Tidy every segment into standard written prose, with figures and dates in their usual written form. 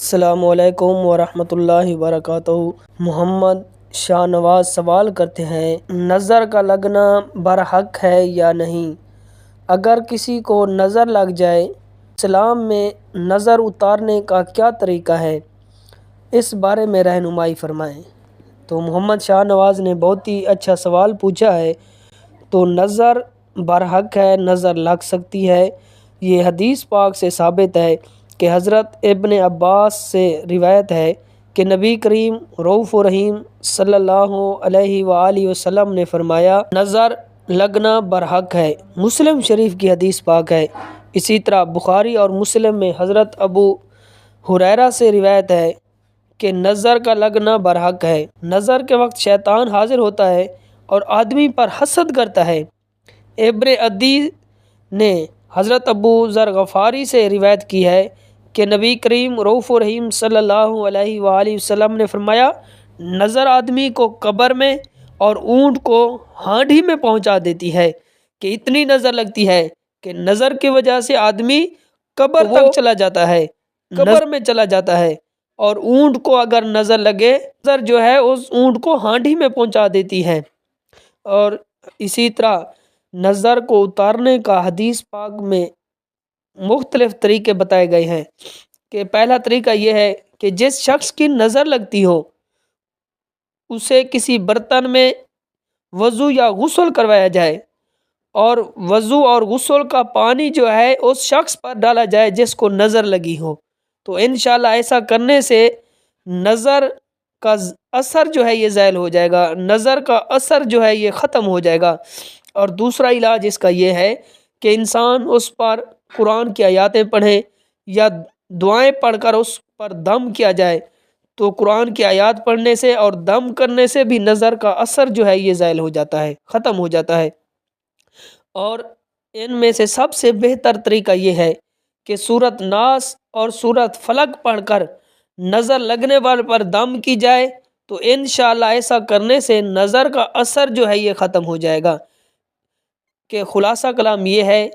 السلام علیکم ورحمۃ اللہ وبرکاتہ۔ محمد شاہ نواز سوال کرتے ہیں، نظر کا لگنا برحق ہے یا نہیں؟ اگر کسی کو نظر لگ جائے، اسلام میں نظر اتارنے کا کیا طریقہ ہے؟ اس بارے میں رہنمائی فرمائیں۔ تو محمد شاہ نواز نے بہت ہی اچھا سوال پوچھا ہے۔ تو نظر برحق ہے، نظر لگ سکتی ہے۔ یہ حدیث پاک سے ثابت ہے کہ حضرت ابن عباس سے روایت ہے کہ نبی کریم رؤوف رحیم صلی اللہ علیہ وآلہ وسلم نے فرمایا، نظر لگنا برحق ہے۔ مسلم شریف کی حدیث پاک ہے۔ اسی طرح بخاری اور مسلم میں حضرت ابو ہریرہ سے روایت ہے کہ نظر کا لگنا برحق ہے۔ نظر کے وقت شیطان حاضر ہوتا ہے اور آدمی پر حسد کرتا ہے۔ ابن عدی نے حضرت ابو ذر غفاری سے روایت کی ہے کہ نبی کریم رؤوف رحیم صلی اللہ علیہ وآلہ وسلم نے فرمایا، نظر آدمی کو قبر میں اور اونٹ کو ہانڈی میں پہنچا دیتی ہے، کہ اتنی نظر لگتی ہے کہ نظر کی وجہ سے آدمی قبر تک چلا جاتا ہے، قبر میں چلا جاتا ہے۔ اور اونٹ کو اگر نظر لگے، نظر جو ہے اس اونٹ کو ہانڈی میں پہنچا دیتی ہے۔ اور اسی طرح نظر کو اتارنے کا حدیث پاک میں مختلف طریقے بتائے گئے ہیں کہ پہلا طریقہ یہ ہے کہ جس شخص کی نظر لگتی ہو اسے کسی برتن میں وضو یا غسل کروایا جائے، اور وضو اور غسل کا پانی جو ہے اس شخص پر ڈالا جائے جس کو نظر لگی ہو۔ تو انشاءاللہ ایسا کرنے سے نظر کا اثر جو ہے یہ زائل ہو جائے گا، نظر کا اثر جو ہے یہ ختم ہو جائے گا۔ اور دوسرا علاج اس کا یہ ہے کہ انسان اس پر قرآن کی آیاتیں پڑھے یا دعائیں پڑھ کر اس پر دم کیا جائے۔ تو قرآن کی آیات پڑھنے سے اور دم کرنے سے بھی نظر کا اثر جو ہے یہ زائل ہو جاتا ہے، ختم ہو جاتا ہے۔ اور ان میں سے سب سے بہتر طریقہ یہ ہے کہ سورۃ ناس اور سورۃ فلق پڑھ کر نظر لگنے والے پر دم کی جائے، تو انشاءاللہ ایسا کرنے سے نظر کا اثر جو ہے یہ ختم ہو جائے گا۔ کہ خلاصہ کلام یہ ہے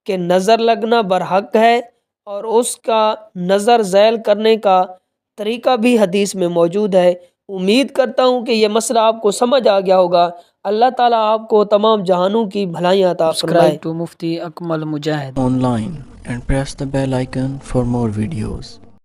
کہ نظر لگنا برحق ہے، اور اس کا نظر زائل کرنے کا طریقہ بھی حدیث میں موجود ہے۔ امید کرتا ہوں کہ یہ مسئلہ آپ کو سمجھ آ گیا ہوگا۔ اللہ تعالیٰ آپ کو تمام جہانوں کی بھلائیاں عطا فرمائے۔ Subscribe to Mufti Akmal Mujahid online and press the bell icon for more videos.